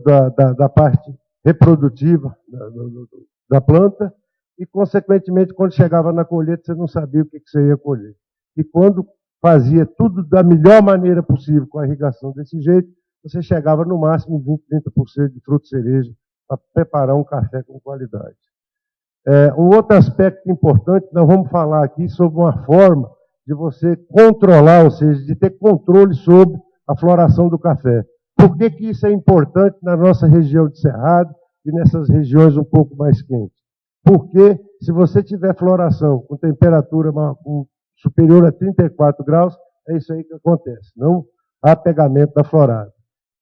da parte reprodutiva da planta, e, consequentemente, quando chegava na colheita, você não sabia o que você ia colher. E quando fazia tudo da melhor maneira possível com a irrigação desse jeito, você chegava no máximo em 20, 30% de fruto cereja para preparar um café com qualidade. Um outro aspecto importante, nós vamos falar aqui sobre uma forma de você controlar, ou seja, de ter controle sobre a floração do café. Por que isso é importante na nossa região de Cerrado e nessas regiões um pouco mais quentes? Porque se você tiver floração com temperatura superior a 34 graus, é isso aí que acontece, não há pegamento da florada.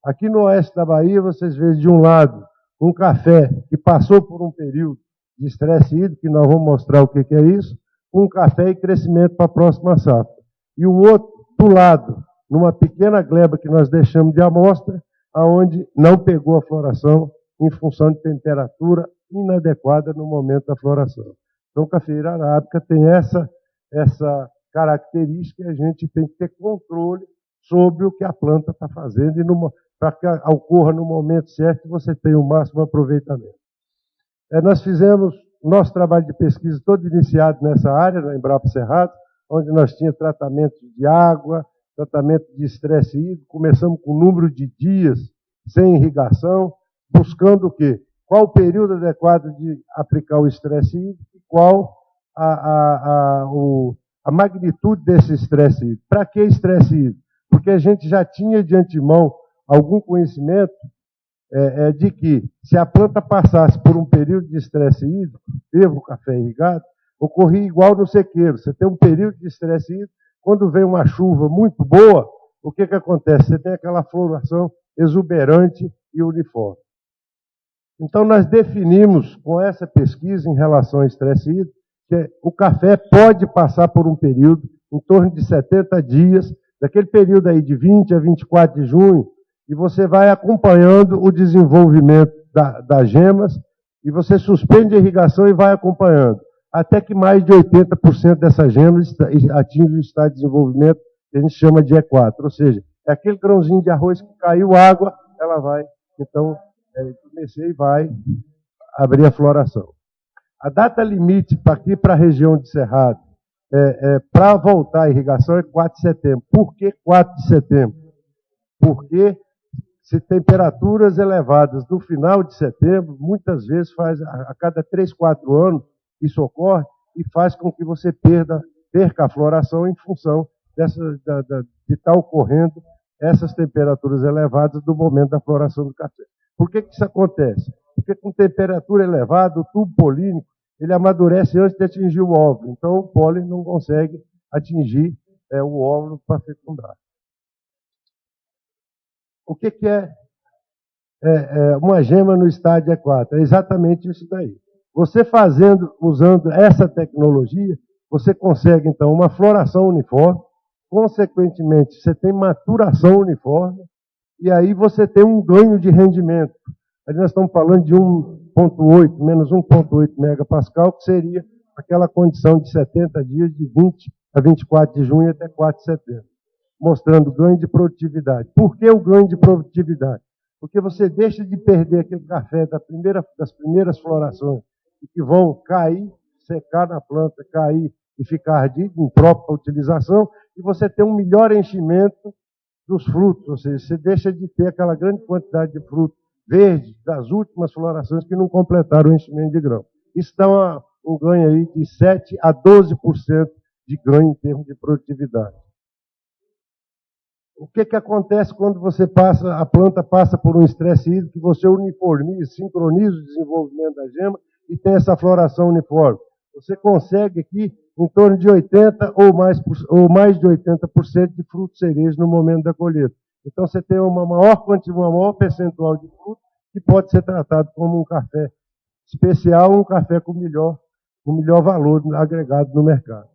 Aqui no oeste da Bahia, vocês veem de um lado um café que passou por um período de estresse hídrico, que nós vamos mostrar o que é isso, um café em crescimento para a próxima safra. E o outro, do lado, numa pequena gleba que nós deixamos de amostra, aonde não pegou a floração em função de temperatura inadequada no momento da floração. Então, cafeira arábica tem essa característica, e a gente tem que ter controle sobre o que a planta está fazendo e para que ocorra no momento certo e você tenha o máximo aproveitamento. Nós fizemos nosso trabalho de pesquisa todo iniciado nessa área, na Embrapa Cerrado, onde nós tínhamos tratamento de água, tratamento de estresse hídrico, começamos com o número de dias sem irrigação, buscando o quê? Qual o período adequado de aplicar o estresse hídrico e qual a magnitude desse estresse hídrico. Para que estresse hídrico? Porque a gente já tinha de antemão algum conhecimento de que se a planta passasse por um período de estresse hídrico, teve o café irrigado, ocorria igual no sequeiro. Você tem um período de estresse hídrico, quando vem uma chuva muito boa, o que acontece? Você tem aquela floração exuberante e uniforme. Então, nós definimos com essa pesquisa em relação ao estresse hídrico que o café pode passar por um período em torno de 70 dias, daquele período aí de 20 a 24 de junho, e você vai acompanhando o desenvolvimento das gemas, e você suspende a irrigação e vai acompanhando, até que mais de 80% dessas gemas atinge o estado de desenvolvimento que a gente chama de E4, ou seja, é aquele grãozinho de arroz que caiu água, ela vai, então, comecei e vai abrir a floração. A data limite aqui para a região de Cerrado, para voltar a irrigação, é 4 de setembro. Por que 4 de setembro? Porque se temperaturas elevadas no final de setembro, muitas vezes a cada 3, 4 anos, isso ocorre e faz com que você perca a floração em função de estar ocorrendo essas temperaturas elevadas do momento da floração do café. Por que isso acontece? Porque com temperatura elevada, o tubo polínico, ele amadurece antes de atingir o óvulo. Então, o pólen não consegue atingir o óvulo para fecundar. O que é uma gema no estádio E4? É exatamente isso daí. Você usando essa tecnologia, você consegue, então, uma floração uniforme, consequentemente, você tem maturação uniforme, e aí você tem um ganho de rendimento. Ali nós estamos falando de 1,8, menos 1,8 megapascal, que seria aquela condição de 70 dias, de 20 a 24 de junho até 4 de setembro, mostrando ganho de produtividade. Por que o ganho de produtividade? Porque você deixa de perder aquele café das primeiras florações, que vão cair, secar na planta, cair e ficar ardido, impróprio para utilização, e você tem um melhor enchimento dos frutos, ou seja, você deixa de ter aquela grande quantidade de fruto verde das últimas florações que não completaram o enchimento de grão. Isso dá um ganho aí de 7 a 12% de ganho em termos de produtividade. O que acontece quando a planta passa por um estresse hídrico, que você uniformiza, sincroniza o desenvolvimento da gema e tem essa floração uniforme? Você consegue aqui em torno de 80% ou mais de 80% de fruto cereja no momento da colheita. Então, você tem uma maior percentual de fruto que pode ser tratado como um café especial, um café com melhor valor agregado no mercado.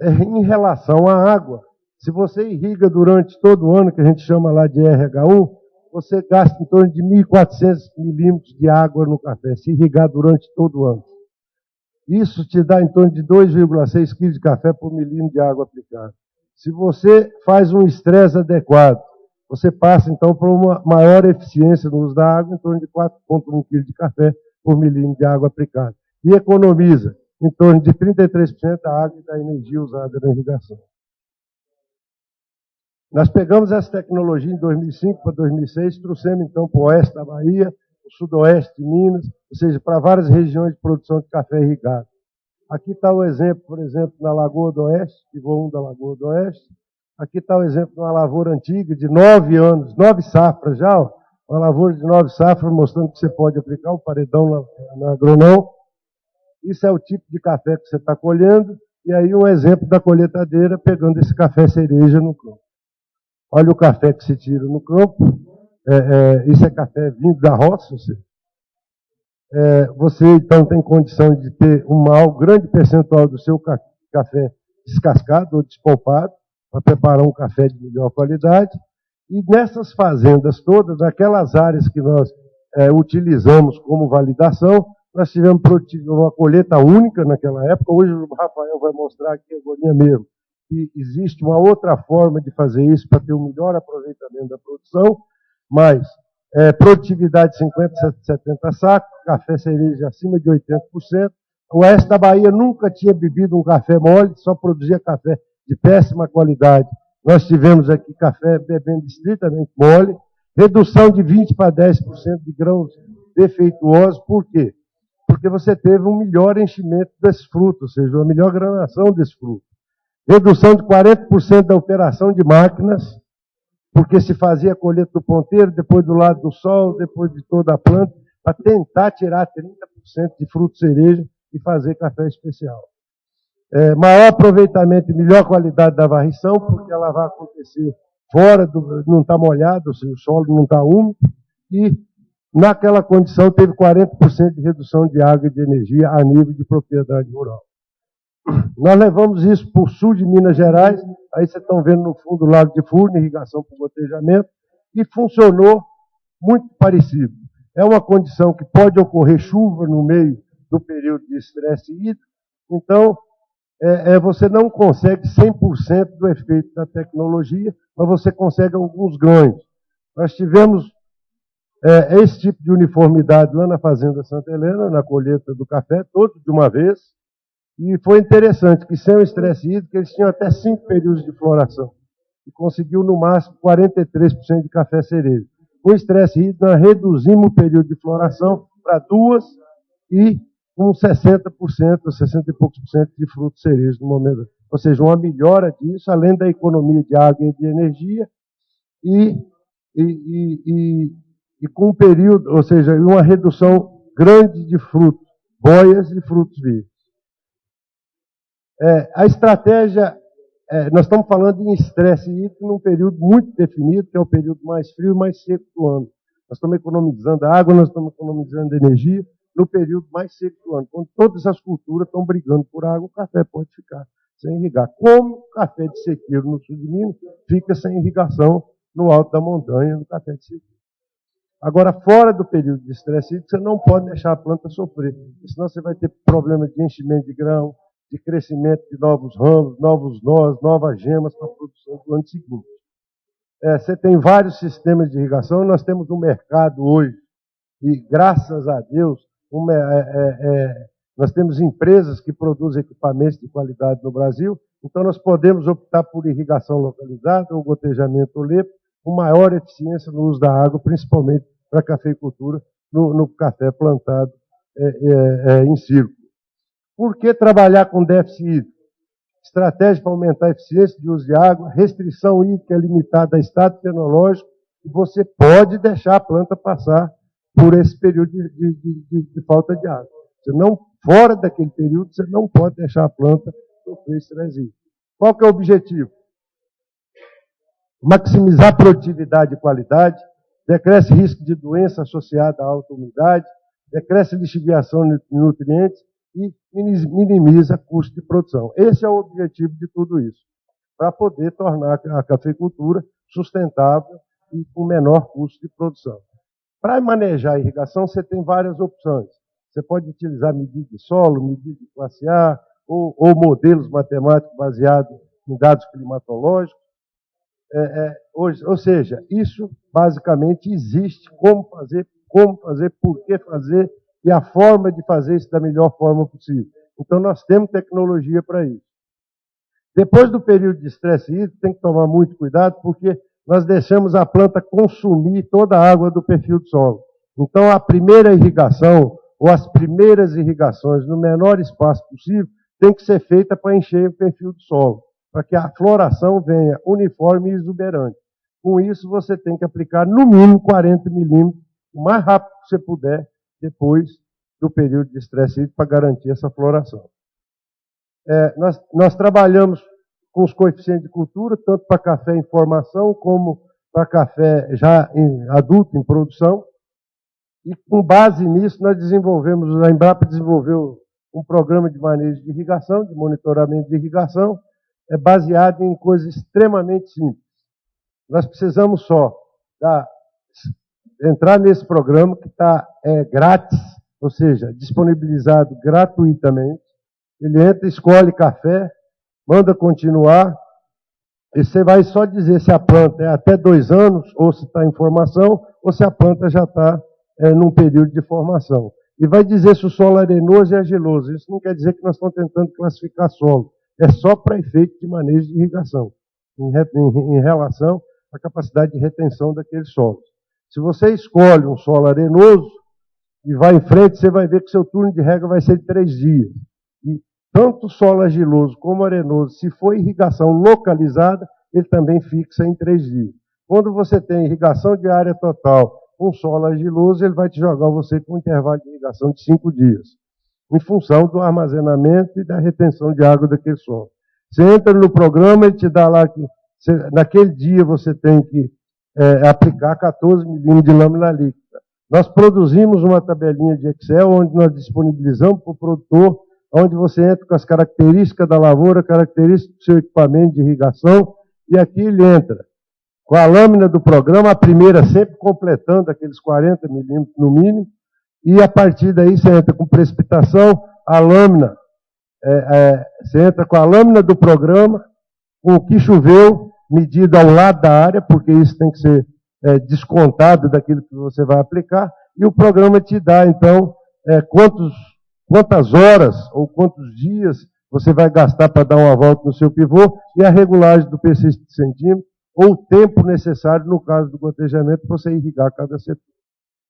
Em relação à água, se você irriga durante todo o ano, que a gente chama lá de RH1, você gasta em torno de 1.400 milímetros de água no café, se irrigar durante todo o ano. Isso te dá em torno de 2,6 kg de café por milímetro de água aplicada. Se você faz um estresse adequado você passa, então, para uma maior eficiência no uso da água, em torno de 4,1 kg de café por milímetro de água aplicada. E economiza em torno de 33% da água e da energia usada na irrigação. Nós pegamos essa tecnologia em 2005 para 2006, trouxemos, então, para o oeste da Bahia, o sudoeste de Minas, ou seja, para várias regiões de produção de café irrigado. Aqui está o exemplo, por exemplo, na Lagoa do Oeste, Pivô 1 da Lagoa do Oeste. Aqui está o exemplo de uma lavoura antiga, de 9 anos, 9 safras já, ó, uma lavoura de 9 safras, mostrando que você pode aplicar o paredão na agronão. Isso é o tipo de café que você está colhendo, e aí um exemplo da colheitadeira pegando esse café cereja no campo. Olha o café que se tira no campo, isso é café vindo da roça, você então tem condição de ter um grande percentual do seu café descascado ou despolpado, para preparar um café de melhor qualidade. E nessas fazendas todas, naquelas áreas que nós utilizamos como validação, nós tivemos uma colheita única naquela época. Hoje o Rafael vai mostrar aqui agora mesmo que existe uma outra forma de fazer isso para ter um melhor aproveitamento da produção, mas produtividade de 50, 70 sacos, café cereja acima de 80%. O oeste da Bahia nunca tinha bebido um café mole, só produzia café de péssima qualidade. Nós tivemos aqui café bebendo estritamente mole, redução de 20% para 10% de grãos defeituosos. Por quê? Porque você teve um melhor enchimento desse fruto, ou seja, uma melhor granação desse fruto. Redução de 40% da operação de máquinas, porque se fazia a colheita do ponteiro, depois do lado do sol, depois de toda a planta, para tentar tirar 30% de fruto cereja e fazer café especial. Maior aproveitamento e melhor qualidade da varrição, porque ela vai acontecer fora, não está molhado, ou seja, o solo não está úmido, e naquela condição teve 40% de redução de água e de energia a nível de propriedade rural. Nós levamos isso para o sul de Minas Gerais, aí vocês estão vendo no fundo o Lago de Furnas, irrigação por gotejamento, e funcionou muito parecido. É uma condição que pode ocorrer chuva no meio do período de estresse hídrico, então você não consegue 100% do efeito da tecnologia, mas você consegue alguns ganhos. Nós tivemos esse tipo de uniformidade lá na Fazenda Santa Helena, na colheita do café, todos de uma vez, e foi interessante que sem o estresse hídrico eles tinham até 5 períodos de floração, e conseguiu no máximo 43% de café cereja. Com o estresse hídrico nós reduzimos o período de floração para 2 e com 60%, 60 e poucos por cento de frutos cereja no momento. Ou seja, uma melhora disso, além da economia de água e de energia, e com um período, ou seja, uma redução grande de frutos, boias e frutos verdes. A estratégia, nós estamos falando em estresse hídrico num período muito definido, que é o período mais frio e mais seco do ano. Nós estamos economizando água, nós estamos economizando energia, no período mais seco do ano. Quando todas as culturas estão brigando por água, o café pode ficar sem irrigar. Como o café de sequeiro no sul de Minas fica sem irrigação no alto da montanha, no café de sequeiro. Agora, fora do período de estresse hídrico, você não pode deixar a planta sofrer, senão você vai ter problema de enchimento de grão, de crescimento de novos ramos, novos nós, novas gemas para a produção do ano seguinte. Você tem vários sistemas de irrigação, nós temos um mercado hoje, e graças a Deus, nós temos empresas que produzem equipamentos de qualidade no Brasil, então nós podemos optar por irrigação localizada ou gotejamento olepo, com maior eficiência no uso da água, principalmente para a cafeicultura, no café plantado em círculo. Por que trabalhar com déficit hídrico? Estratégia para aumentar a eficiência de uso de água, restrição hídrica limitada a estado tecnológico, e você pode deixar a planta passar por esse período de falta de água. Fora daquele período, você não pode deixar a planta sofrer estresse hídrico. Qual que é o objetivo? Maximizar a produtividade e qualidade, decresce risco de doença associada à alta umidade, decresce lixiviação de nutrientes e minimiza custo de produção. Esse é o objetivo de tudo isso, para poder tornar a cafeicultura sustentável e com menor custo de produção. Para manejar a irrigação, você tem várias opções. Você pode utilizar medida de solo, medida de classe A, ou modelos matemáticos baseados em dados climatológicos. Hoje, ou seja, isso basicamente existe, como fazer, por que fazer e a forma de fazer isso da melhor forma possível. Então, nós temos tecnologia para isso. Depois do período de estresse hídrico, tem que tomar muito cuidado, porque nós deixamos a planta consumir toda a água do perfil do solo. Então, a primeira irrigação, ou as primeiras irrigações, no menor espaço possível, tem que ser feita para encher o perfil do solo, para que a floração venha uniforme e exuberante. Com isso, você tem que aplicar no mínimo 40 milímetros, o mais rápido que você puder, depois do período de estresse hídrico, para garantir essa floração. Nós trabalhamos com os coeficientes de cultura, tanto para café em formação, como para café já adulto, em produção. E com base nisso, nós desenvolvemos, a Embrapa desenvolveu um programa de manejo de irrigação, de monitoramento de irrigação, baseado em coisas extremamente simples. Nós precisamos só entrar nesse programa que está grátis, ou seja, disponibilizado gratuitamente. Ele entra, escolhe café, manda continuar, e você vai só dizer se a planta é até 2 anos, ou se está em formação, ou se a planta já está num período de formação. E vai dizer se o solo é arenoso e argiloso. Isso não quer dizer que nós estamos tentando classificar solo. É só para efeito de manejo de irrigação, em relação à capacidade de retenção daqueles solos. Se você escolhe um solo arenoso e vai em frente, você vai ver que seu turno de rega vai ser de 3 dias. E tanto o solo argiloso como arenoso, se for irrigação localizada, ele também fixa em 3 dias. Quando você tem irrigação de área total com solo argiloso, ele vai te jogar você com um intervalo de irrigação de 5 dias, em função do armazenamento e da retenção de água daquele solo. Você entra no programa, ele te dá lá que naquele dia você tem que aplicar 14 milímetros de lâmina líquida. Nós produzimos uma tabelinha de Excel, onde nós disponibilizamos para o produtor, onde você entra com as características da lavoura, características do seu equipamento de irrigação, e aqui ele entra com a lâmina do programa, a primeira sempre completando aqueles 40 milímetros no mínimo, e a partir daí você entra com precipitação, a lâmina, você entra com a lâmina do programa, com o que choveu, medido ao lado da área, porque isso tem que ser descontado daquilo que você vai aplicar, e o programa te dá, então, quantas horas ou quantos dias você vai gastar para dar uma volta no seu pivô, e a regulagem do P6 de centímetro, ou o tempo necessário, no caso do gotejamento, para você irrigar cada setor.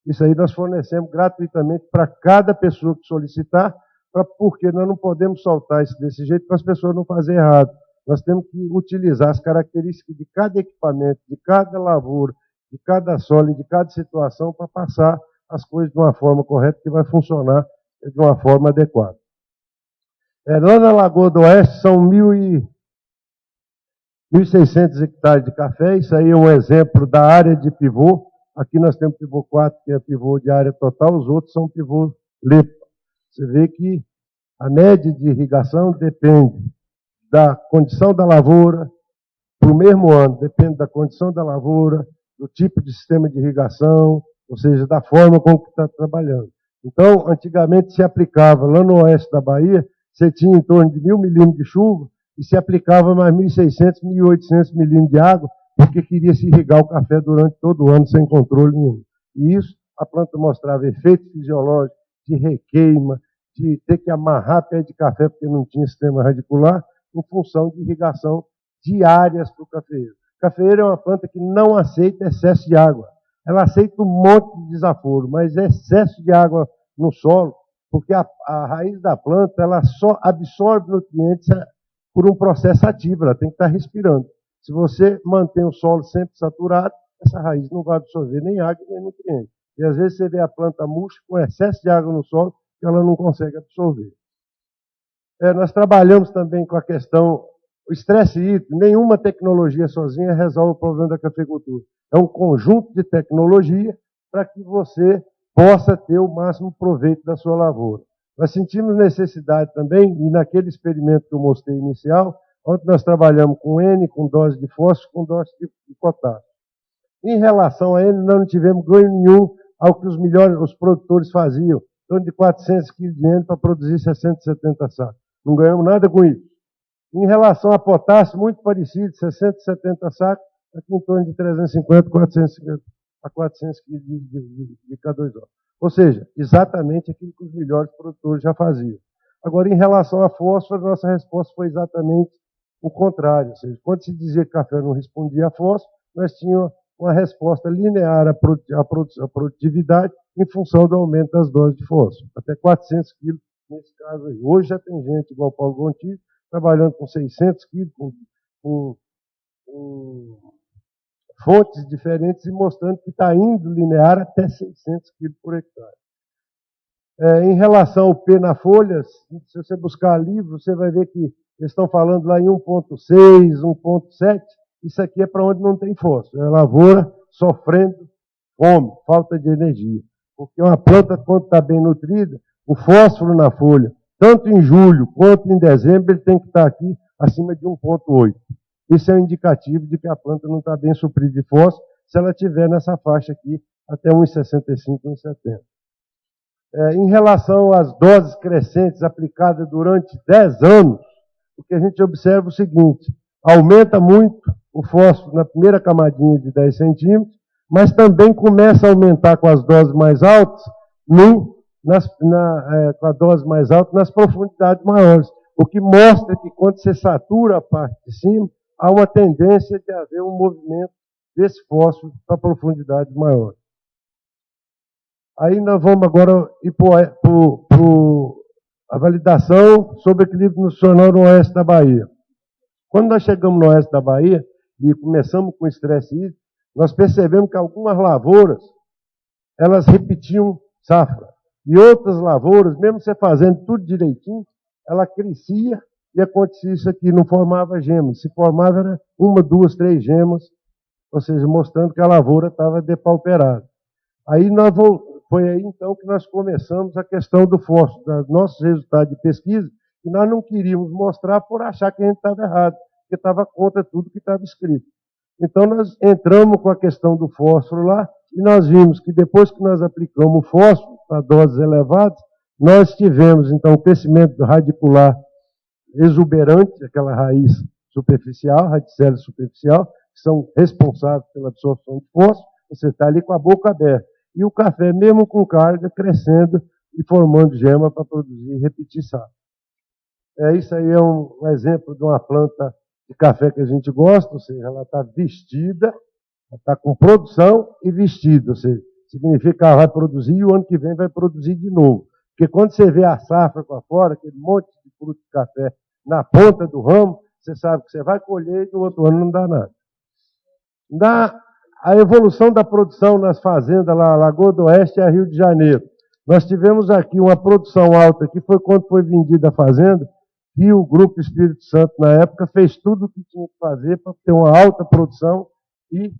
Isso aí nós fornecemos gratuitamente para cada pessoa que solicitar, porque nós não podemos soltar isso desse jeito para as pessoas não fazerem errado. Nós temos que utilizar as características de cada equipamento, de cada lavoura, de cada solo e de cada situação para passar as coisas de uma forma correta que vai funcionar de uma forma adequada. Lá na Lagoa do Oeste são 1.600 hectares de café. Isso aí é um exemplo da área de pivô. Aqui nós temos pivô 4, que é pivô de área total, os outros são pivô lepa. Você vê que a média de irrigação depende da condição da lavoura, para o mesmo ano, depende da condição da lavoura, do tipo de sistema de irrigação, ou seja, da forma como está trabalhando. Então, antigamente se aplicava, lá no oeste da Bahia, você tinha em torno de 1.000 milímetros de chuva, e se aplicava mais 1.600, 1.800 milímetros de água, porque queria se irrigar o café durante todo o ano sem controle nenhum. E isso, a planta mostrava efeito fisiológico de requeima, de ter que amarrar pé de café porque não tinha sistema radicular, em função de irrigação diárias para o cafeeiro. O cafeeiro é uma planta que não aceita excesso de água. Ela aceita um monte de desaforo, mas excesso de água no solo, porque a raiz da planta ela só absorve nutrientes por um processo ativo, ela tem que estar respirando. Se você mantém o solo sempre saturado, essa raiz não vai absorver nem água nem nutrientes. E às vezes você vê a planta murcha com excesso de água no solo que ela não consegue absorver. Nós trabalhamos também com a questão, o estresse hídrico, nenhuma tecnologia sozinha resolve o problema da cafeicultura. É um conjunto de tecnologia para que você possa ter o máximo proveito da sua lavoura. Nós sentimos necessidade também, e naquele experimento que eu mostrei inicial, onde nós trabalhamos com N, com dose de fósforo, com dose de potássio. Em relação a N, nós não tivemos ganho nenhum ao que os produtores faziam, em torno de 400 kg de N para produzir 670 sacos. Não ganhamos nada com isso. Em relação a potássio, muito parecido, 670 sacos, aqui em torno de 350, 450 a 400 quilos de K2O. Ou seja, exatamente aquilo que os melhores produtores já faziam. Agora, em relação a fósforo, a nossa resposta foi exatamente o contrário. Ou seja, quando se dizia que café não respondia a fósforo, nós tínhamos uma resposta linear à produtividade em função do aumento das doses de fósforo. Até 400 quilos nesse caso aí. Hoje já tem gente, igual o Paulo Gontijo, trabalhando com 600 quilos, com fontes diferentes e mostrando que está indo linear até 600 quilos por hectare. Em relação ao P na folha, se você buscar livro, você vai ver que eles estão falando lá em 1,6, 1,7. Isso aqui é para onde não tem fósforo. É a lavoura sofrendo fome, falta de energia. Porque uma planta, quando está bem nutrida, o fósforo na folha, tanto em julho quanto em dezembro, ele tem que estar aqui acima de 1,8. Isso é um indicativo de que a planta não está bem suprida de fósforo, se ela estiver nessa faixa aqui, até 1,65, 1,70. Em relação às doses crescentes aplicadas durante 10 anos, o que a gente observa é o seguinte: aumenta muito o fósforo na primeira camadinha de 10 centímetros, mas também começa a aumentar com as doses mais altas, com a dose mais alta nas profundidades maiores. O que mostra que quando você satura a parte de cima, há uma tendência de haver um movimento desse fósforo para profundidades maiores. Aí nós vamos agora ir para a validação sobre equilíbrio nutricional no oeste da Bahia. Quando nós chegamos no oeste da Bahia e começamos com estresse hídrico, nós percebemos que algumas lavouras, elas repetiam safra. E outras lavouras, mesmo você fazendo tudo direitinho, ela crescia e acontecia isso aqui, não formava gemas. Se formava era 1, 2, 3 gemas, ou seja, mostrando que a lavoura estava depauperada. Foi aí então que nós começamos a questão do fósforo, dos nossos resultados de pesquisa, que nós não queríamos mostrar por achar que a gente estava errado, porque estava contra tudo que estava escrito. Então nós entramos com a questão do fósforo lá, e nós vimos que depois que nós aplicamos o fósforo para doses elevadas, nós tivemos então o crescimento radicular exuberante, aquela raiz superficial, radicela superficial, que são responsáveis pela absorção de fósforo, você está ali com a boca aberta. E o café, mesmo com carga, crescendo e formando gema para produzir e repetir safra. Isso aí é um exemplo de uma planta de café que a gente gosta, ou seja, ela está vestida, ela está com produção e vestida, ou seja, significa que ela vai produzir e o ano que vem vai produzir de novo. Porque quando você vê a safra para fora, aquele monte de fruto de café na ponta do ramo, você sabe que você vai colher e no outro ano não dá nada. A evolução da produção nas fazendas, lá, Lagoa do Oeste e Rio de Janeiro. Nós tivemos aqui uma produção alta, que foi quando foi vendida a fazenda, e o Grupo Espírito Santo, na época, fez tudo o que tinha que fazer para ter uma alta produção e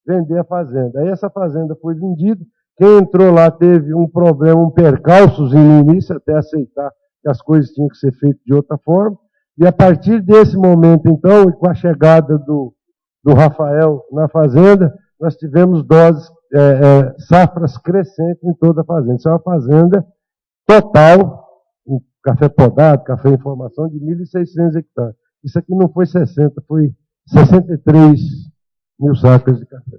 vender a fazenda. Aí essa fazenda foi vendida, quem entrou lá teve um problema, um percalços no início, até aceitar que as coisas tinham que ser feitas de outra forma, e a partir desse momento, então, e com a chegada do Rafael na fazenda, nós tivemos safras crescentes em toda a fazenda. Isso é uma fazenda total, um café podado, café em formação, de 1.600 hectares. Isso aqui não foi 60, foi 63 mil sacas de café.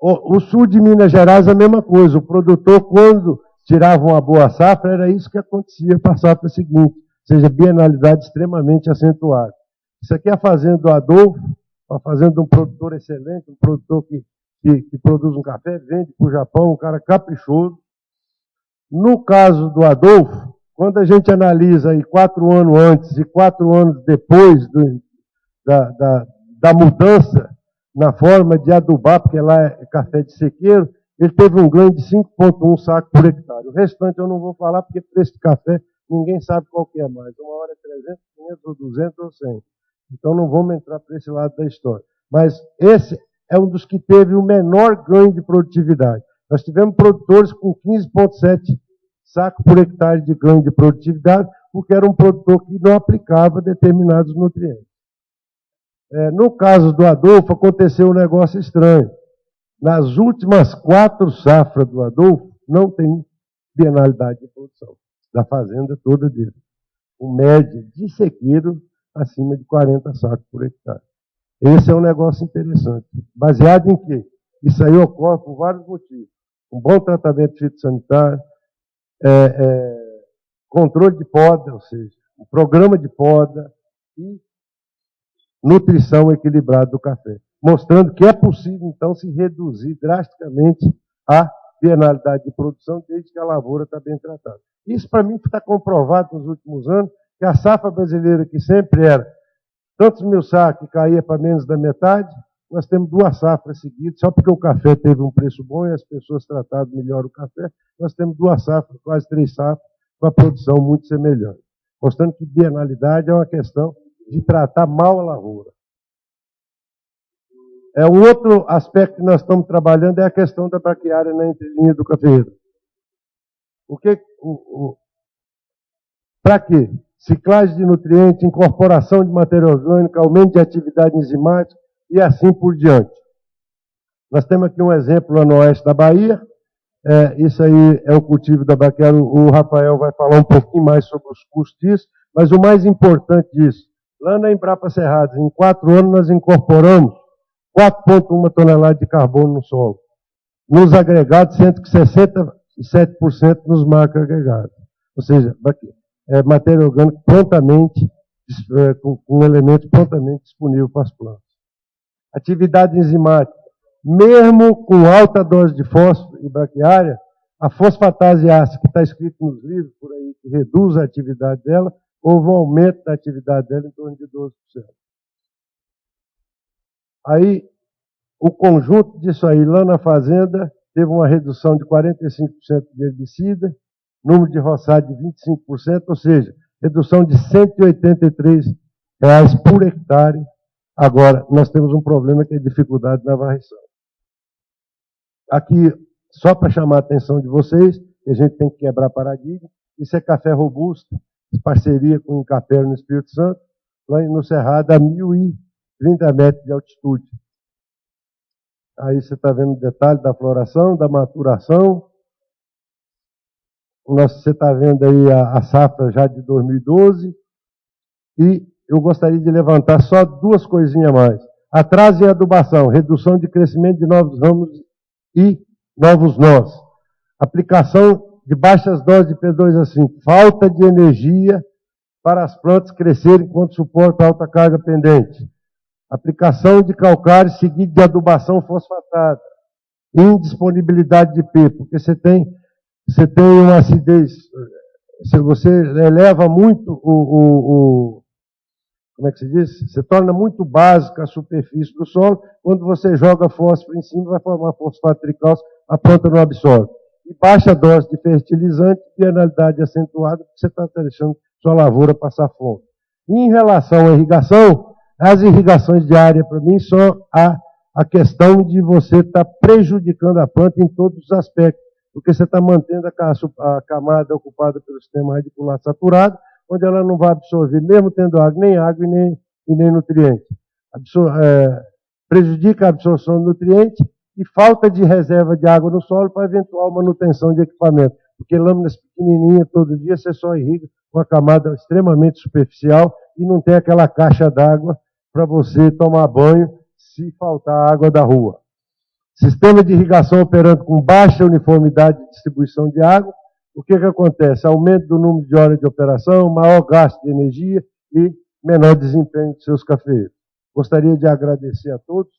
O sul de Minas Gerais é a mesma coisa. O produtor, quando tirava uma boa safra, era isso que acontecia para a safra seguinte. Ou seja, bienalidade extremamente acentuada. Isso aqui é a fazenda do Adolfo, uma fazenda de um produtor excelente, um produtor que produz um café, vende para o Japão, um cara caprichoso. No caso do Adolfo, quando a gente analisa aí 4 anos antes e 4 anos depois da mudança na forma de adubar, porque lá é café de sequeiro, ele teve um ganho de 5,1 sacos por hectare. O restante eu não vou falar, porque preço de café ninguém sabe qual que é mais. Uma hora é 300, 500, ou 200 ou 100. Então não vamos entrar para esse lado da história. Mas esse é um dos que teve o menor ganho de produtividade. Nós tivemos produtores com 15,7 sacos por hectare de ganho de produtividade, porque era um produtor que não aplicava determinados nutrientes. No caso do Adolfo, aconteceu um negócio estranho. Nas últimas 4 safras do Adolfo, não tem bienalidade de produção da fazenda toda dele. Com média de sequeiro acima de 40 sacos por hectare. Esse é um negócio interessante. Baseado em quê? Isso aí ocorre por vários motivos. Um bom tratamento fitossanitário, controle de poda, ou seja, um programa de poda e nutrição equilibrada do café. Mostrando que é possível, então, se reduzir drasticamente a bienalidade de produção desde que a lavoura está bem tratada. Isso, para mim, está comprovado nos últimos anos, que a safra brasileira, que sempre era tantos mil sacos, caía para menos da metade, nós temos 2 safras seguidas, só porque o café teve um preço bom e as pessoas trataram melhor o café, nós temos 2 safras, quase 3 safras, com a produção muito semelhante. Mostrando que bienalidade é uma questão de tratar mal a lavoura. Um outro aspecto que nós estamos trabalhando é a questão da braquiária na entrelinha do cafeeiro. Para quê? Ciclagem de nutrientes, incorporação de matéria orgânica, aumento de atividade enzimática e assim por diante. Nós temos aqui um exemplo lá no oeste da Bahia. Isso aí é o cultivo da braquiária. O Rafael vai falar um pouquinho mais sobre os custos disso, mas o mais importante disso, lá na Embrapa Cerrados, em 4 anos nós incorporamos 4,1 toneladas de carbono no solo. Nos agregados, sendo que 67% nos macroagregados. Ou seja, matéria orgânica prontamente, com elementos prontamente disponíveis para as plantas. Atividade enzimática. Mesmo com alta dose de fósforo e braquiária, a fosfatase ácida, que está escrito nos livros por aí, que reduz a atividade dela, houve um aumento da atividade dela em torno de 12%. Aí, o conjunto disso aí, lá na fazenda, teve uma redução de 45% de herbicida, número de roçado de 25%, ou seja, redução de R$ 183 por hectare. Agora, nós temos um problema que é dificuldade na varrição. Aqui, só para chamar a atenção de vocês, a gente tem que quebrar paradigma, isso é café robusto, parceria com o Incapé no Espírito Santo, lá no Cerrado, a 1.030 metros de altitude. Aí você está vendo o detalhe da floração, da maturação. Você está vendo aí a safra já de 2012. E eu gostaria de levantar só 2 coisinhas a mais. Atraso em adubação, redução de crescimento de novos ramos e novos nós. Aplicação de baixas doses de P2 assim, falta de energia para as plantas crescerem enquanto suportam alta carga pendente. Aplicação de calcário seguido de adubação fosfatada. Indisponibilidade de P, porque você tem uma acidez. Se você eleva muito como é que se diz? Você torna muito básica a superfície do solo, quando você joga fósforo em cima, vai formar fosfato tricálcico, a planta não absorve. E baixa dose de fertilizante, bienalidade acentuada, porque você está deixando sua lavoura passar fome. Em relação à irrigação, as irrigações diárias, para mim, só a questão de você estar prejudicando a planta em todos os aspectos, porque você está mantendo a camada ocupada pelo sistema radicular saturado, onde ela não vai absorver, mesmo tendo água e nem nutriente. Prejudica a absorção de nutriente e falta de reserva de água no solo para eventual manutenção de equipamento. Porque lâminas pequenininhas, todo dia, você só irriga com a camada extremamente superficial e não tem aquela caixa d'água para você tomar banho se faltar água da rua. Sistema de irrigação operando com baixa uniformidade de distribuição de água. O que acontece? Aumento do número de horas de operação, maior gasto de energia e menor desempenho de seus cafeeiros. Gostaria de agradecer a todos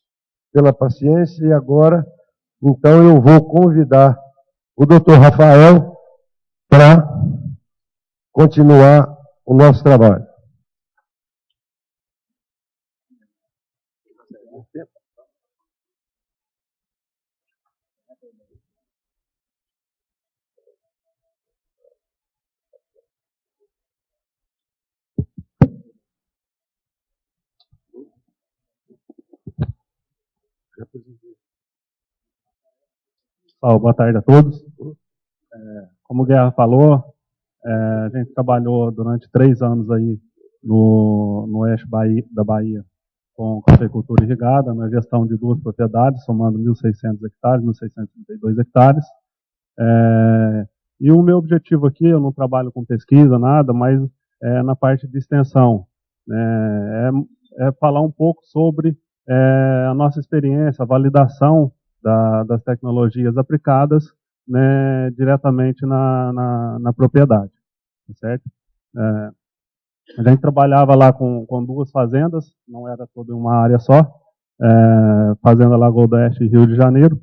pela paciência e agora, então, eu vou convidar o Dr. Rafael para continuar o nosso trabalho. Boa tarde a todos. Como o Guerra falou, a gente trabalhou durante 3 anos aí no oeste da Bahia com cafeicultura irrigada, na gestão de 2 propriedades, somando 1.600 hectares, 1.632 hectares. E o meu objetivo aqui, eu não trabalho com pesquisa, nada, mas na parte de extensão. É falar um pouco sobre a nossa experiência, a validação das tecnologias aplicadas, né, diretamente na propriedade, certo? A gente trabalhava lá com 2 fazendas, não era toda uma área só, Fazenda Lagoa do Oeste e Rio de Janeiro,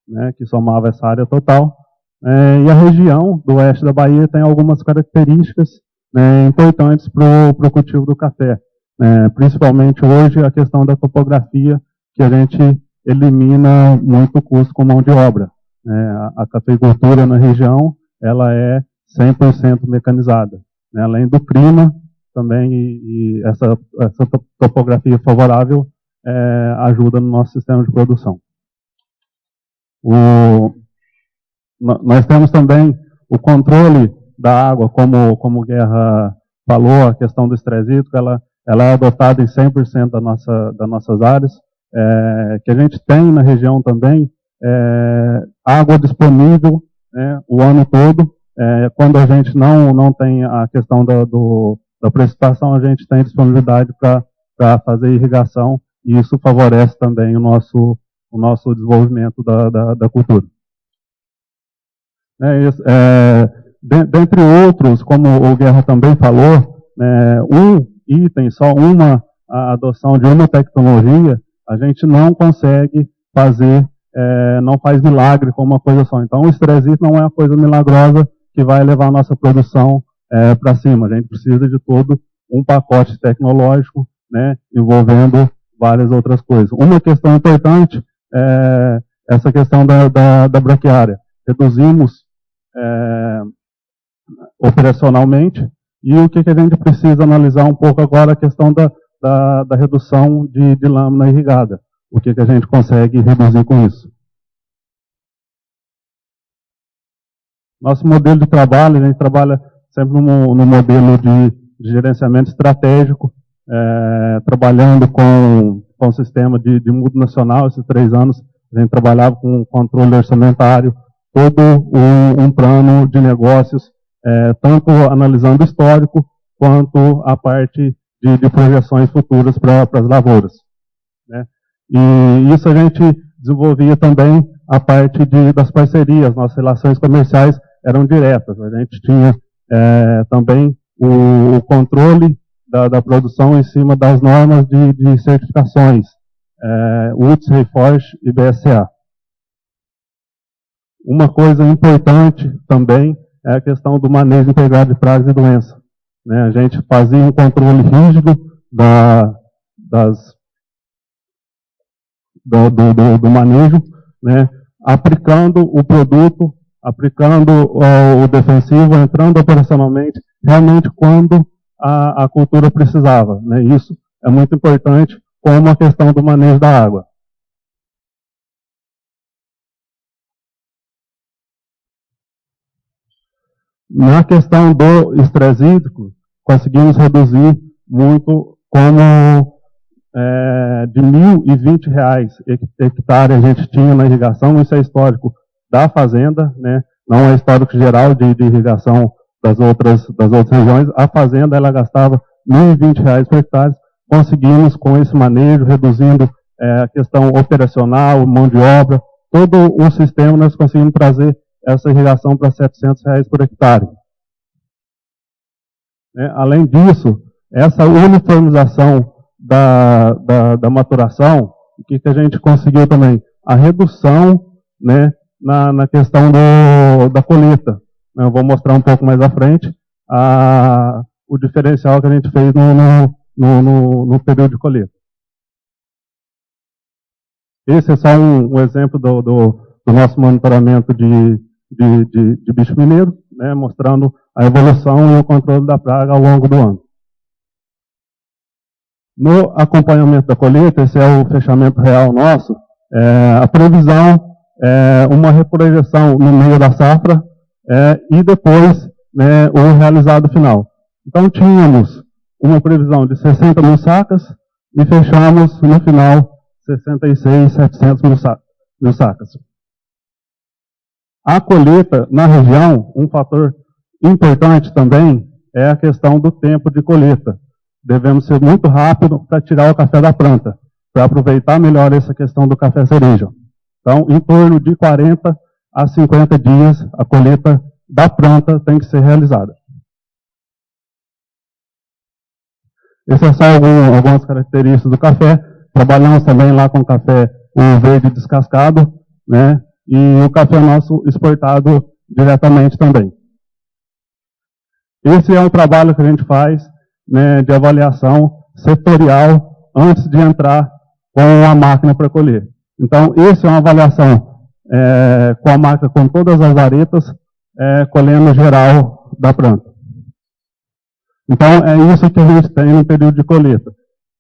né, que somava essa área total. E a região do oeste da Bahia tem algumas características, né, importantes para o cultivo do café. Principalmente hoje a questão da topografia, que a gente elimina muito custo com mão de obra. A cafeicultura na região ela é 100% mecanizada. Além do clima, também e essa topografia favorável ajuda no nosso sistema de produção. Nós temos também o controle da água, como o Guerra falou, a questão do estresse hídrico, ela é adotada em 100% das nossas áreas, que a gente tem na região também, água disponível, o ano todo. Quando a gente não tem a questão da precipitação, a gente tem disponibilidade para fazer irrigação, e isso favorece também o nosso desenvolvimento da cultura. Dentre outros, como o Guerra também falou, um item, só a adoção de uma tecnologia, a gente não consegue fazer, não faz milagre com uma coisa só. Então, o estresse não é uma coisa milagrosa que vai levar a nossa produção para cima. A gente precisa de todo um pacote tecnológico, envolvendo várias outras coisas. Uma questão importante é essa questão da braquiária. Reduzimos operacionalmente, e o que a gente precisa analisar um pouco agora, a questão da redução de lâmina irrigada. O que a gente consegue reduzir com isso. Nosso modelo de trabalho, a gente trabalha sempre no modelo de gerenciamento estratégico, trabalhando com o sistema de mundo nacional. Esses 3 anos a gente trabalhava com controle orçamentário, todo um plano de negócios, tanto analisando o histórico, quanto a parte de projeções futuras para as lavouras. E isso a gente desenvolvia também a parte das parcerias. Nossas relações comerciais eram diretas. A gente tinha também o controle da produção em cima das normas de certificações, UTZ, Reforge e BSA. Uma coisa importante também é a questão do manejo integrado de pragas e doenças. A gente fazia um controle rígido do manejo, aplicando o produto, aplicando o defensivo, entrando operacionalmente, realmente quando a cultura precisava. Isso é muito importante, como a questão do manejo da água. Na questão do estresse hídrico, conseguimos reduzir muito, como de R$ 1.020 hectare a gente tinha na irrigação. Isso é histórico da fazenda, não é histórico geral de irrigação das outras regiões. A fazenda ela gastava R$ 1.020 por hectare. Conseguimos, com esse manejo, reduzindo a questão operacional, mão de obra, todo o sistema, nós conseguimos trazer essa irrigação para R$ 700 por hectare. Além disso, essa uniformização da maturação, o que a gente conseguiu também? A redução na questão da colheita. Eu vou mostrar um pouco mais à frente o diferencial que a gente fez no período de colheita. Esse é só um exemplo do nosso monitoramento de bicho mineiro, mostrando a evolução e o controle da praga ao longo do ano. No acompanhamento da colheita, esse é o fechamento real nosso, a previsão é uma reprojeção no meio da safra e depois o realizado final. Então tínhamos uma previsão de 60 mil sacas e fechamos no final 66.700 mil sacas. A colheita na região, um fator importante também é a questão do tempo de colheita. Devemos ser muito rápido para tirar o café da planta. para aproveitar melhor essa questão do café cereja. Então, em torno de 40 a 50 dias, a colheita da planta tem que ser realizada. Essas são algumas características do café. Trabalhamos também lá com café o verde descascado, né? E o café nosso exportado diretamente também. Esse é um trabalho que a gente faz, né, de avaliação setorial antes de entrar com a máquina para colher. Então, essa é uma avaliação com a máquina com todas as varetas, colhendo geral da planta. Então, é isso que a gente tem no período de colheita.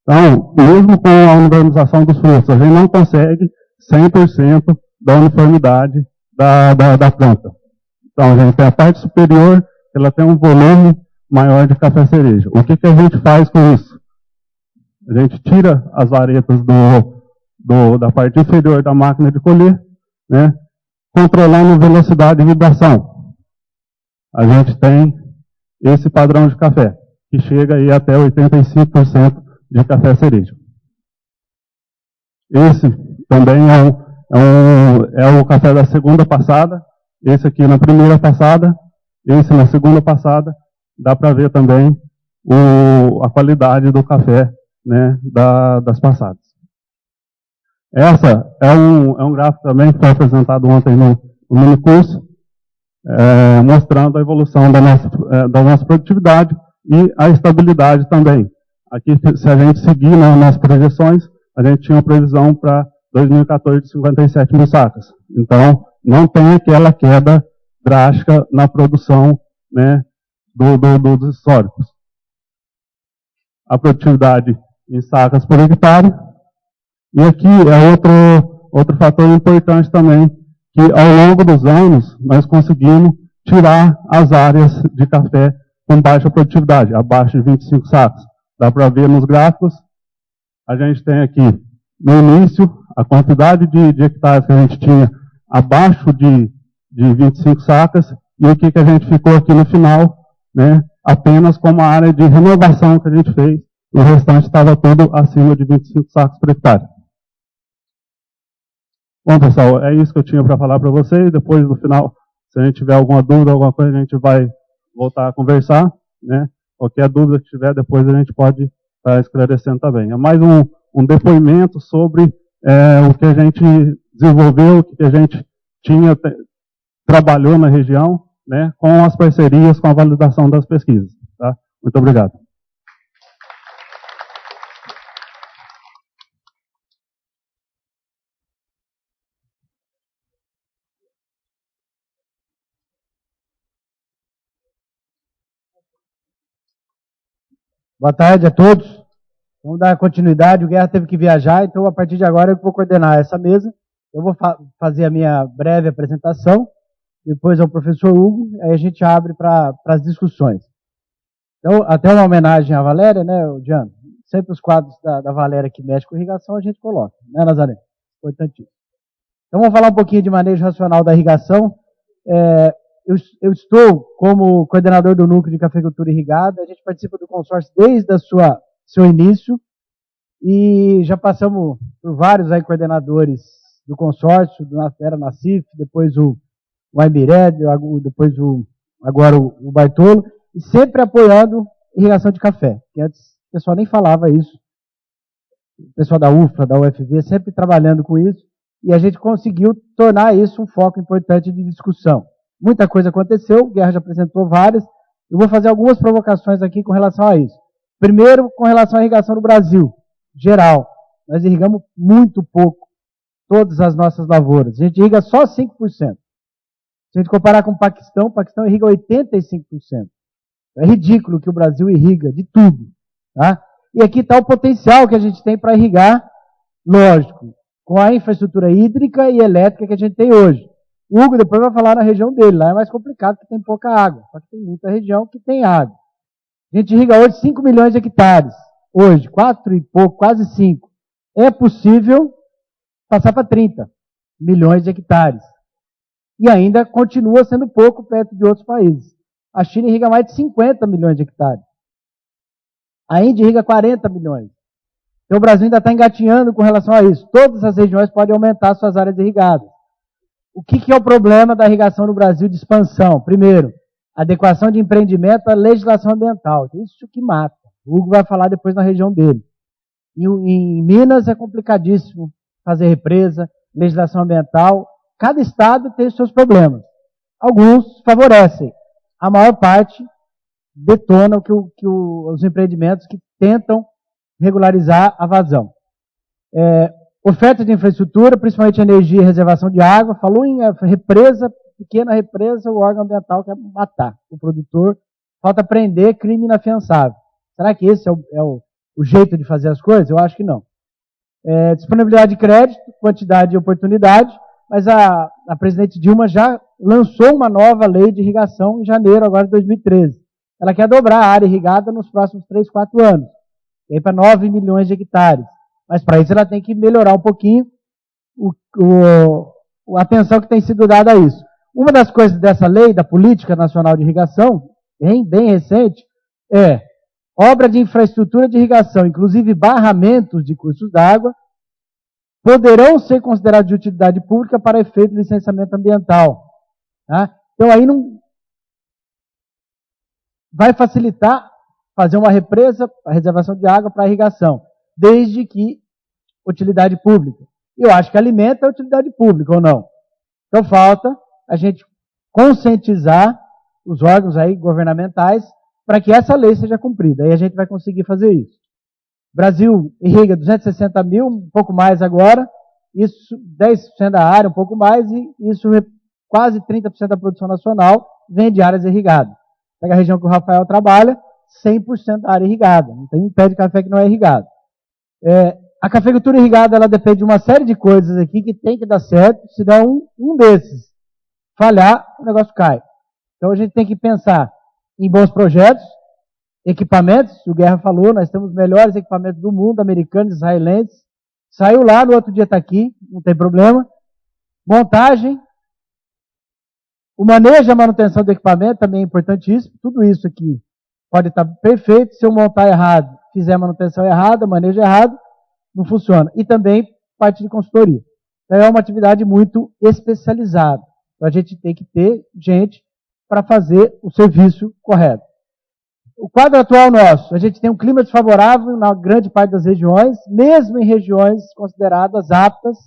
Então, mesmo com a uniformização dos frutos, a gente não consegue 100% da uniformidade da planta. Então, a gente tem a parte superior, ela tem um volume maior de café cereja. O que a gente faz com isso? A gente tira as varetas da parte inferior da máquina de colher, né, controlando a velocidade de hidratação. A gente tem esse padrão de café, que chega aí até 85% de café cereja. Esse também é o café da segunda passada, esse aqui na primeira passada, esse na segunda passada. Dá para ver também a qualidade do café, né, das passadas. Essa é um gráfico também que foi apresentado ontem no minicurso, mostrando a evolução da nossa produtividade e a estabilidade também. Aqui, se a gente seguir nas projeções, a gente tinha uma previsão para 2014 de 57 mil sacas. Então, não tem aquela queda drástica na produção, né, dos históricos. A produtividade em sacas por hectare. E aqui é outro fator importante também, que ao longo dos anos nós conseguimos tirar as áreas de café com baixa produtividade, abaixo de 25 sacos. Dá para ver nos gráficos. A gente tem aqui, no início, a quantidade de hectares que a gente tinha abaixo de 25 sacas, e o que a gente ficou aqui no final, né, apenas com uma área de renovação que a gente fez, o restante estava tudo acima de 25 sacos por hectare. Bom, pessoal, é isso que eu tinha para falar para vocês. Depois, no final, se a gente tiver alguma dúvida, alguma coisa, a gente vai voltar a conversar, né? Qualquer dúvida que tiver, depois a gente pode estar esclarecendo também. É mais um depoimento sobre o que a gente desenvolveu, o que a gente trabalhou na região, né, com as parcerias, com a validação das pesquisas. Tá? Muito obrigado. Boa tarde a todos. Vamos dar continuidade. O Guerra teve que viajar, então a partir de agora eu vou coordenar essa mesa. Eu vou fazer a minha breve apresentação, depois ao professor Hugo, aí a gente abre para as discussões. Então, até uma homenagem à Valéria, né, Diano? Sempre os quadros da Valéria que mexe com irrigação a gente coloca, né, Nazaré? Importantíssimo. Então, vamos falar um pouquinho de manejo racional da irrigação. Eu estou como coordenador do Núcleo de Cafeicultura Irrigada, a gente participa do consórcio desde o seu início, e já passamos por vários aí coordenadores do consórcio, era na CIF, depois o Aibiré, depois agora o Bartolo, e sempre apoiando irrigação de café, que antes o pessoal nem falava isso. O pessoal da UFLA, da UFV, sempre trabalhando com isso, e a gente conseguiu tornar isso um foco importante de discussão. Muita coisa aconteceu, o Guerra já apresentou várias. Eu vou fazer algumas provocações aqui com relação a isso. Primeiro, com relação à irrigação no Brasil, geral. Nós irrigamos muito pouco todas as nossas lavouras. A gente irriga só 5%. Se a gente comparar com o Paquistão irriga 85%. É ridículo que o Brasil irriga de tudo. Tá? E aqui está o potencial que a gente tem para irrigar, lógico, com a infraestrutura hídrica e elétrica que a gente tem hoje. O Hugo depois vai falar na região dele, lá é mais complicado porque tem pouca água, só que tem muita região que tem água. A gente irriga hoje 5 milhões de hectares, hoje, 4 e pouco, quase 5. É possível passar para 30 milhões de hectares. E ainda continua sendo pouco perto de outros países. A China irriga mais de 50 milhões de hectares. A Índia irriga 40 milhões. Então o Brasil ainda está engatinhando com relação a isso. Todas as regiões podem aumentar suas áreas irrigadas. O que é o problema da irrigação no Brasil de expansão? Primeiro, adequação de empreendimento à legislação ambiental. Isso que mata. O Hugo vai falar depois na região dele. Em Minas é complicadíssimo fazer represa, legislação ambiental. Cada estado tem os seus problemas. Alguns favorecem. A maior parte detonam os empreendimentos que tentam regularizar a vazão. Oferta de infraestrutura, principalmente energia e reservação de água. Falou em represa, pequena represa, o órgão ambiental quer matar o produtor. Falta prender crime inafiançável. Será que esse é o jeito de fazer as coisas? Eu acho que não. Disponibilidade de crédito, quantidade e oportunidade, mas a presidente Dilma já lançou uma nova lei de irrigação em janeiro agora de 2013. Ela quer dobrar a área irrigada nos próximos 3, 4 anos. E aí para 9 milhões de hectares. Mas para isso ela tem que melhorar um pouquinho a atenção que tem sido dada a isso. Uma das coisas dessa lei, da Política Nacional de Irrigação, bem recente, é obra de infraestrutura de irrigação, inclusive barramentos de cursos d'água, poderão ser considerados de utilidade pública para efeito de licenciamento ambiental. Tá? Então aí não vai facilitar fazer uma represa, a reservação de água para irrigação, desde que utilidade pública. Eu acho que alimento é utilidade pública ou não. Então falta a gente conscientizar os órgãos aí governamentais para que essa lei seja cumprida. Aí a gente vai conseguir fazer isso. O Brasil irriga 260 mil, um pouco mais agora, isso 10% da área, um pouco mais, e isso quase 30% da produção nacional vem de áreas irrigadas. Pega a região que o Rafael trabalha, 100% da área irrigada. Não tem um pé de café que não é irrigado. A cafeicultura irrigada, ela depende de uma série de coisas aqui que tem que dar certo, se der um desses falhar, o negócio cai. Então a gente tem que pensar em bons projetos, equipamentos, o Guerra falou, nós temos os melhores equipamentos do mundo, americanos, israelenses. Saiu lá, no outro dia está aqui, não tem problema. Montagem, o manejo e a manutenção do equipamento também é importantíssimo. Tudo isso aqui pode estar perfeito. Se eu montar errado, fizer a manutenção errada, manejo errado, não funciona. E também parte de consultoria. Então é uma atividade muito especializada. Então a gente tem que ter gente para fazer o serviço correto. O quadro atual nosso, a gente tem um clima desfavorável na grande parte das regiões, mesmo em regiões consideradas aptas,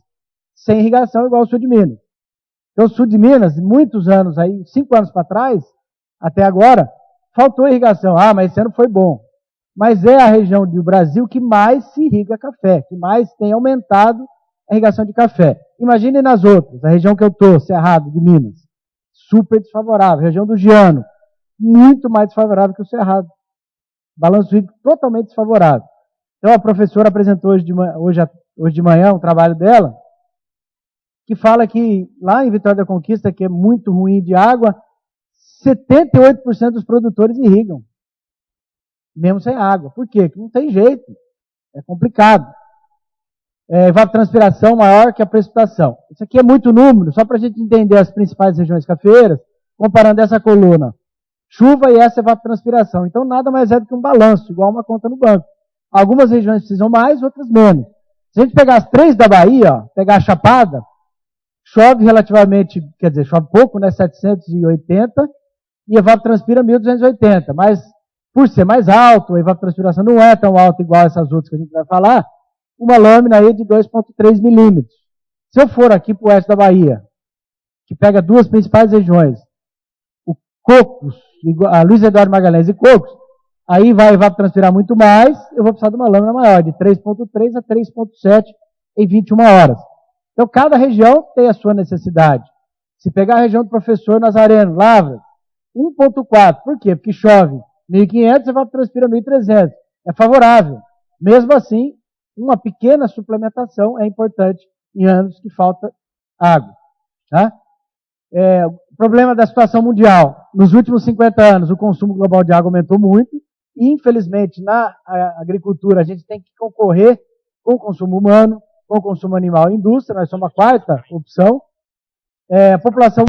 sem irrigação, igual o sul de Minas. Então o sul de Minas, muitos anos aí, 5 anos para trás, até agora, faltou irrigação. Mas esse ano foi bom. Mas é a região do Brasil que mais se irriga café, que mais tem aumentado a irrigação de café. Imagine nas outras, a região que eu estou, Cerrado de Minas, super desfavorável. A região do Giano, muito mais desfavorável que o Cerrado. Balanço hídrico totalmente desfavorável. Então a professora apresentou hoje de manhã um trabalho dela, que fala que lá em Vitória da Conquista, que é muito ruim de água, 78% dos produtores irrigam, mesmo sem água. Por quê? Porque não tem jeito. É complicado. Evapotranspiração maior que a precipitação. Isso aqui é muito número, só para a gente entender as principais regiões cafeeiras, comparando essa coluna, chuva e essa evapotranspiração. Então nada mais é do que um balanço, igual uma conta no banco. Algumas regiões precisam mais, outras menos. Se a gente pegar as 3 da Bahia, pegar a Chapada, chove relativamente, quer dizer, chove pouco, né, 780, e evapotranspira 1.280, mas por ser mais alto, a evapotranspiração não é tão alta igual essas outras que a gente vai falar, uma lâmina aí de 2,3 milímetros. Se eu for aqui para o oeste da Bahia, que pega 2 principais regiões, o Cocos, a Luiz Eduardo Magalhães e Cocos, aí vai evapotranspirar muito mais, eu vou precisar de uma lâmina maior, de 3,3 a 3,7 em 21 horas. Então, cada região tem a sua necessidade. Se pegar a região do professor Nazareno, Lavras, 1,4. Por quê? Porque chove 1.500 e evapotranspira 1.300. É favorável. Mesmo assim, uma pequena suplementação é importante em anos que falta água. Tá? O problema da situação mundial. Nos últimos 50 anos, o consumo global de água aumentou muito. E, infelizmente, na agricultura, a gente tem que concorrer com o consumo humano, com o consumo animal e indústria. Nós somos a 4ª opção. A população